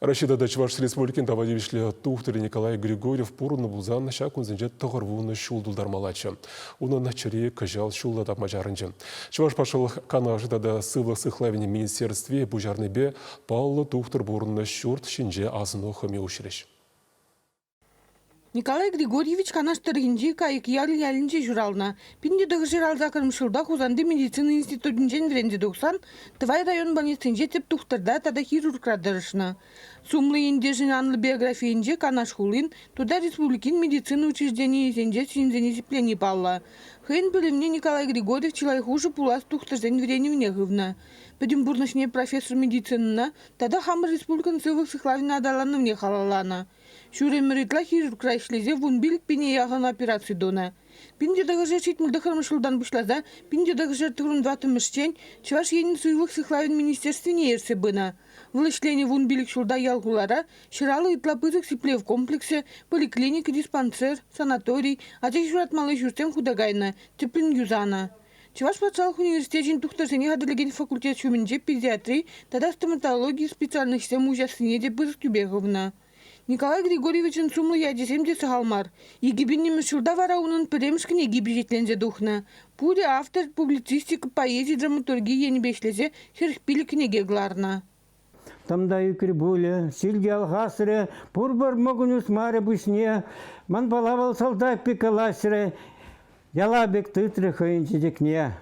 Рашидада Чуваш Республикин давадевишле тухтыры Николай Григорьев пурны булзан шак унзенже тұғырвуны шулдулдармалачы. Уны начари кажал шулда тапмажарынчы. Чуваш пашыл канажыдада сывлық сыхлавине министерстве бужарныбе паллы тухтыр бурны шурт шинже азыны хыме ушреш. Николай Григорьевич канаштыргинчи кайык ялинче журална. Пинде дагыжырал закырмышылда хузанды медицина институтинчен вренде 90 Тывай район больницинче теп тухтырда тада хирурградырышна. Сумлы индежин анлы биографиинче канаш хулин, туда республикин медицина учреждения изенче синзенезиплени палла. Хейн білімне Николай Григорьев чилай хуже пулас тухтырзен вреневне гывна. Педимбурнышне профессор медицинына, тада хамыр республикан сывық сыхлавина адаланывне халалана. Шуремеритла хирургра ишлезе вунбилик пине яған операции дона. Пинде дагыжер читмілді қырмышылдан бұшлаза, пинде дагыжер тұғырын ватымышчен, чываш енін суйлық сыхлавин министерствіне ерсе бына. Влышлене вунбилик шулда ялгулара, шыралы итлапызық сиплев комплексе, поликлиника, диспансер, санаторий, атек журатмалы жүрсем худагайна, теплин юзана. Чуваш патшалық университетін тухтарсене гадылеген факультет шумінже педиатрии, тада стоматологии специальных сем ужасыне де бызық тюбеговна. Николай Григорьевичен сумлы ядесемде сахалмар. Егибинне мышылда вара унын піремшкіне гибежетлензе духна. Пуде автор публицистика, поэзия, драматургия енебешлезе херхпили книге гларна. Тамда юкір бөлі, сілге алғасыры, пұрбар мұғыныс мары бұшне, ман балавал салдак пекаласыры, ялабек тытры хойынчы декне.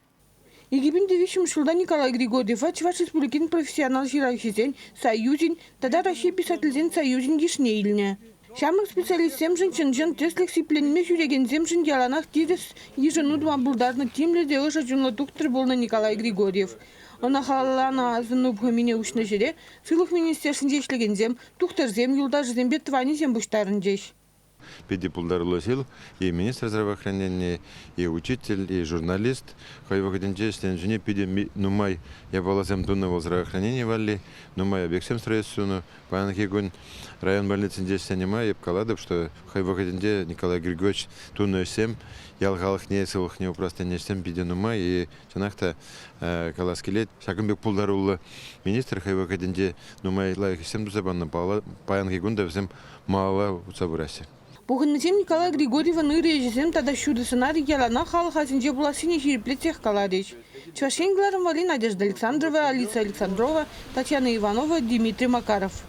Египин девишим шулда Николай Григорьев, Чуваш республикин профессионал жирайшизен, союзин, тада Россия писательзен союзин дишнейльня. Шамрак специалист семжин чынжын теслик сипленме жүреген земжин яланах тирес еженудма булдарны тимле де ыжа жунла туктыр болна Николай Григорьев. Она халана азыны бхамине ушны жере, сылых министерсін дешлеген зем, туктыр зем, юлдаж зембе твани зем буштарын деш. Педипулдар лосил, и министр здравоохранения, и учитель, и журналист. Хайвагадинче стенжине пиди нумай я баласем тунного здравоохранения вали, нумай объектсем строительству, панахигун район больницы здесь снимай, и пкаладов, что хайвагадинче Николай Григорьевич тунной сем, ялгалых не сылых не упростение сем пиди нумай, и чанахта каласкелет, шагамбек пулдарулла министр хайвагадинче нумай лайх сем дузабанна панахигун да всем мало уцабураси. Пухыннысем Николай Григорьева нырежесем тада шуды сценарий ялана халахасинче буласине хириплетех каладеш. Чувашенгларом вали Надежда Александрова, Алиса Александрова, Татьяна Иванова, Дмитрий Макаров.